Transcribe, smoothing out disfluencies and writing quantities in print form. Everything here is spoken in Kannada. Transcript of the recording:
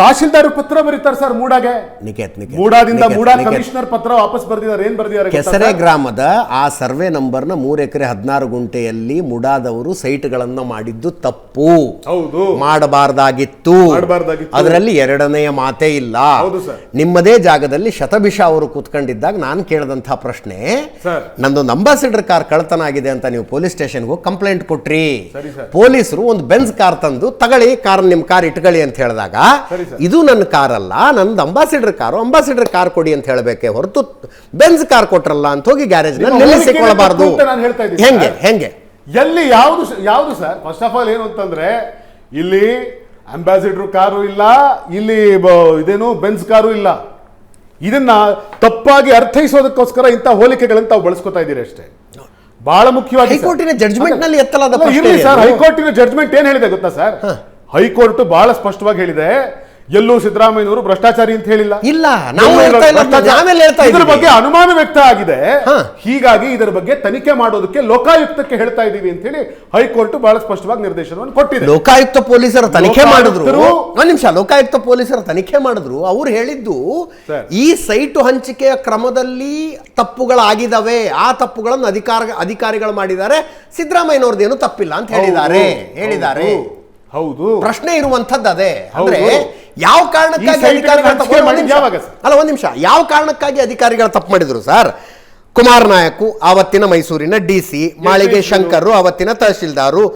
ತಹಶೀಲ್ದಾರ್ ಪತ್ರ ಬರೀತಾರೆ ಸರ್ ಮೂಡಾಗೆ. ಮೂಡಾದಿಂದ ಮೂಡಾ ಕಮಿಷನರ್ ಪತ್ರ ವಾಪಸ್ ಬರ್ದಿದ್ದಾರೆ. ಏನ್ ಬರ್ದಿದ್ದಾರೆ? ಕೆಸರೆ ಗ್ರಾಮದ ಆ ಸರ್ವೆ ನಂಬರ್ನ 3 ಎಕರೆ 16 ಗುಂಟೆಯಲ್ಲಿ ಮುಡಾದವರು ಸೈಟ್ಗಳನ್ನು ಮಾಡಿದ್ದು ತಪ್ಪು. ಹೌದು, ಮಾಡಬಾರ್ದಾಗಿತ್ತು. ಅದರಲ್ಲಿ ಎರಡನೆಯ ಮಾತೇ ಇಲ್ಲ. ನಿಮ್ಮದೇ ಜಾಗದಲ್ಲಿ ಶತಭಿಷ ಅವರು ಕೂತ್ಕೊಂಡಿದ್ದಾಗ ನಾನು ಕೇಳಿದಂತಹ ಪ್ರಶ್ನೆ, ನಂದೊಂದು ಅಂಬಾಸಿಡರ್ ಕಾರ್ ಕಳ್ತನ ಆಗಿದೆ ಅಂತ ನೀವು ಪೊಲೀಸ್ ಸ್ಟೇಷನ್ಗೆ ಹೋಗಿ ಕಂಪ್ಲೇಂಟ್ ಕೊಟ್ರಿ. ಪೊಲೀಸರು ಒಂದು ಬೆಂಜ್ ಕಾರ್ ತಂದು ತಗೊಳ್ಳಿ, ಕಾರ್ ನಿಮ್ ಕಾರ್ ಇಟ್ಕೊಳ್ಳಿ ಅಂತ ಹೇಳಿದಾಗ, ಇದು ನನ್ನ ಕಾರ್ ಅಲ್ಲ, ನಂದು ಅಂಬಾಸಿಡರ್ ಕಾರ್ ಕೊಡಿ ಅಂತ ಹೇಳಬೇಕೆ ಹೊರತು ಬೆಂಜ್ ಕಾರ್ ಕೊಟ್ರಲ್ಲ ಅಂತ ಹೋಗಿ ಗ್ಯಾರೇಜ್ ನಲ್ಲಿ ನಿಲ್ಲಿಸಿಕೊಳ್ಳಬಾರದು. ಹೆಂಗೆ ಎಲ್ಲಿ ಯಾವುದು ಸರ್? ಫಸ್ಟ್ ಆಫ್ ಆಲ್ ಏನು ಅಂತಂದ್ರೆ, ಇಲ್ಲಿ ಅಂಬಾಸಿಡರ್ ಕಾರು ಇಲ್ಲ, ಇಲ್ಲಿ ಇದೇನು ಬೆಂಜ್ ಕಾರು ಇಲ್ಲ. ಇದನ್ನ ತಪ್ಪಾಗಿ ಅರ್ಥೈಸೋದಕ್ಕೋಸ್ಕರ ಇಂಥ ಹೋಲಿಕೆಗಳನ್ನ ತಾವು ಬಳಸ್ಕೊತಾ ಇದ್ದೀರಿ ಅಷ್ಟೇ. ಬಹಳ ಮುಖ್ಯವಾಗಿ ಹೈಕೋರ್ಟಿನ ಜಡ್ಜ್ಮೆಂಟ್ ನಲ್ಲಿ ಎತ್ತಲಾದ ಹೈಕೋರ್ಟಿನ ಜಡ್ಜ್ಮೆಂಟ್ ಏನ್ ಹೇಳಿದೆ ಗೊತ್ತಾ ಸರ್? ಹೈಕೋರ್ಟ್ ಬಹಳ ಸ್ಪಷ್ಟವಾಗಿ ಹೇಳಿದೆ, ಎಲ್ಲೂ ಸಿದ್ದರಾಮಯ್ಯನವರು ಭ್ರಷ್ಟಾಚಾರಿ ಅಂತ ಹೇಳಿಲ್ಲ. ಇದರ ಬಗ್ಗೆ ಅನುಮಾನ ವ್ಯಕ್ತ ಆಗಿದೆ, ಹೀಗಾಗಿ ಇದರ ಬಗ್ಗೆ ತನಿಖೆ ಮಾಡೋದಕ್ಕೆ ಲೋಕಾಯುಕ್ತಕ್ಕೆ ಹೇಳ್ತಾ ಇದೀವಿ ಅಂತ ಹೇಳಿ ಹೈಕೋರ್ಟ್ ಬಹಳ ಸ್ಪಷ್ಟವಾಗಿ ನಿರ್ದೇಶನವನ್ನು ಕೊಟ್ಟಿದೆ. ಲೋಕಾಯುಕ್ತ ಪೊಲೀಸರ ತನಿಖೆ ಮಾಡಿದ್ರು, ಒಂದು ನಿಮಿಷ, ಲೋಕಾಯುಕ್ತ ಪೊಲೀಸರ ತನಿಖೆ ಮಾಡಿದ್ರು. ಅವ್ರು ಹೇಳಿದ್ದು ಈ ಸೈಟು ಹಂಚಿಕೆಯ ಕ್ರಮದಲ್ಲಿ ತಪ್ಪುಗಳಾಗಿದ್ದಾವೆ, ಆ ತಪ್ಪುಗಳನ್ನು ಅಧಿಕಾರಿಗಳು ಮಾಡಿದ್ದಾರೆ, ಸಿದ್ದರಾಮಯ್ಯನವ್ರದ್ದೇನು ತಪ್ಪಿಲ್ಲ ಅಂತ ಹೇಳಿದ್ದಾರೆ. ಹೌದು, ಪ್ರಶ್ನೆ ಇರುವಂತದ್ದು ಅದೇ. ಅಂದ್ರೆ ಯಾವ ಕಾರಣಕ್ಕಾಗಿ ಯಾವ ಕಾರಣಕ್ಕಾಗಿ ಅಧಿಕಾರಿಗಳು ತಪ್ಪು ಮಾಡಿದ್ರು ಸರ್? ಕುಮಾರ್ ನಾಯಕ್ ಆವತ್ತಿನ ಮೈಸೂರಿನ DC, ಮಾಳಿಗೆ ಶಂಕರ್ ಅವತ್ತಿನ ತಹಶೀಲ್ದಾರು,